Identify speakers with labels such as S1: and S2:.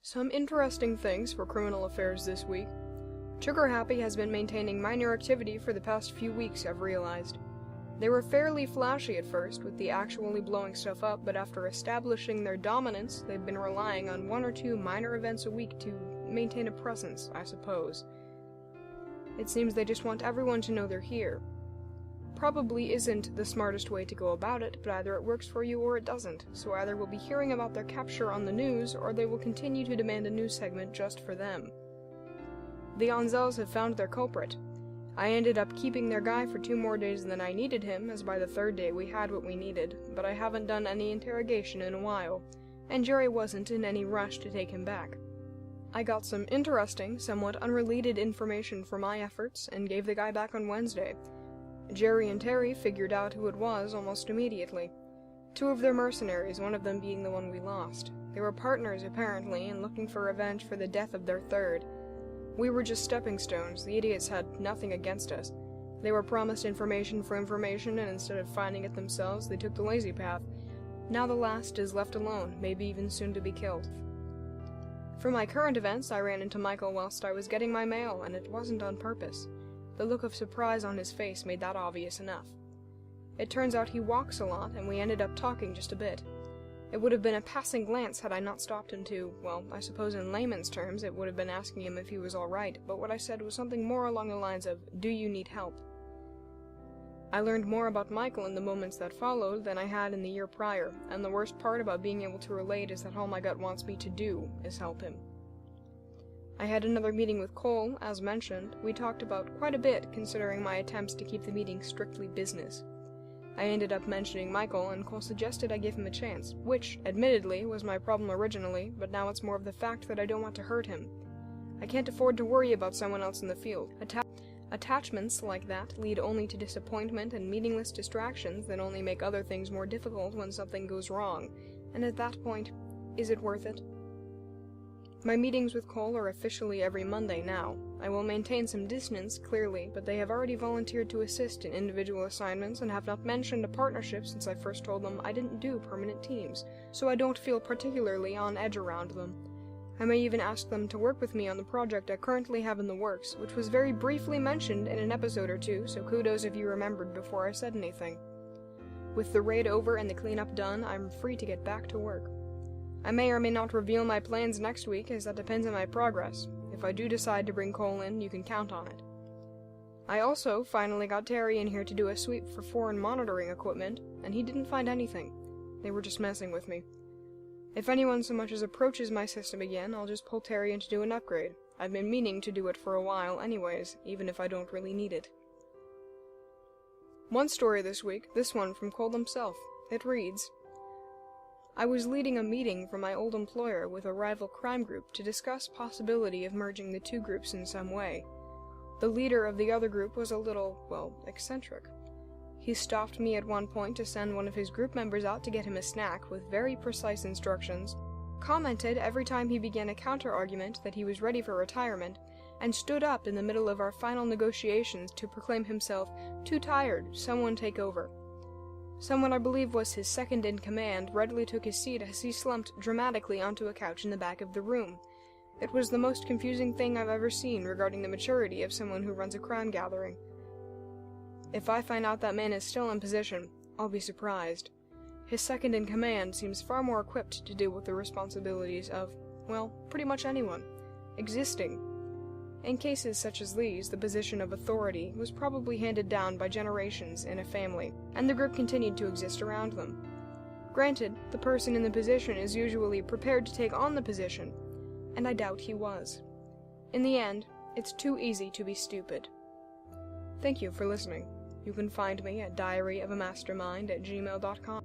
S1: Some interesting things for criminal affairs this week. Trigger Happy has been maintaining minor activity for the past few weeks, I've realized. They were fairly flashy at first, with the actually blowing stuff up, but after establishing their dominance, they've been relying on 1 or 2 minor events a week to maintain a presence, I suppose. It seems they just want everyone to know they're here. Probably isn't the smartest way to go about it, but either it works for you or it doesn't, so either we'll be hearing about their capture on the news, or they will continue to demand a news segment just for them. The Onzels have found their culprit. I ended up keeping their guy for 2 more days than I needed him, as by the 3rd day we had what we needed, but I haven't done any interrogation in a while, and Jerry wasn't in any rush to take him back. I got some interesting, somewhat unrelated information for my efforts, and gave the guy back on Wednesday. Jerry and Terry figured out who it was almost immediately. 2 of their mercenaries, one of them being the one we lost. They were partners, apparently, and looking for revenge for the death of their 3rd. We were just stepping stones. The idiots had nothing against us. They were promised information for information, and instead of finding it themselves, they took the lazy path. Now the last is left alone, maybe even soon to be killed. For my current events, I ran into Michael whilst I was getting my mail, and it wasn't on purpose. The look of surprise on his face made that obvious enough. It turns out he walks a lot, and we ended up talking just a bit. It would have been a passing glance had I not stopped him to, well, I suppose in layman's terms it would have been asking him if he was alright, but what I said was something more along the lines of, "Do you need help?" I learned more about Michael in the moments that followed than I had in the year prior, and the worst part about being able to relate is that all my gut wants me to do is help him. I had another meeting with Cole, as mentioned. We talked about quite a bit, considering my attempts to keep the meeting strictly business. I ended up mentioning Michael, and Cole suggested I give him a chance, which, admittedly, was my problem originally, but now it's more of the fact that I don't want to hurt him. I can't afford to worry about someone else in the field. Attachments like that lead only to disappointment and meaningless distractions that only make other things more difficult when something goes wrong, and at that point, is it worth it? My meetings with Cole are officially every Monday now. I will maintain some distance, clearly, but they have already volunteered to assist in individual assignments and have not mentioned a partnership since I first told them I didn't do permanent teams, so I don't feel particularly on edge around them. I may even ask them to work with me on the project I currently have in the works, which was very briefly mentioned in an episode or 2, so kudos if you remembered before I said anything. With the raid over and the cleanup done, I'm free to get back to work. I may or may not reveal my plans next week, as that depends on my progress. If I do decide to bring Cole in, you can count on it. I also finally got Terry in here to do a sweep for foreign monitoring equipment, and he didn't find anything. They were just messing with me. If anyone so much as approaches my system again, I'll just pull Terry in to do an upgrade. I've been meaning to do it for a while anyways, even if I don't really need it. One story this week, this one from Cole himself. It reads, I was leading a meeting for my old employer with a rival crime group to discuss possibility of merging the 2 groups in some way. The leader of the other group was a little, well, eccentric. He stopped me at one point to send one of his group members out to get him a snack with very precise instructions, commented every time he began a counter-argument that he was ready for retirement, and stood up in the middle of our final negotiations to proclaim himself too tired, someone take over. Someone I believe was his second-in-command readily took his seat as he slumped dramatically onto a couch in the back of the room. It was the most confusing thing I've ever seen regarding the maturity of someone who runs a crime gathering. If I find out that man is still in position, I'll be surprised. His second-in-command seems far more equipped to deal with the responsibilities of, well, pretty much anyone, existing. In cases such as these, the position of authority was probably handed down by generations in a family, and the group continued to exist around them. Granted, the person in the position is usually prepared to take on the position, and I doubt he was. In the end, it's too easy to be stupid. Thank you for listening. You can find me at diaryofamastermind@gmail.com.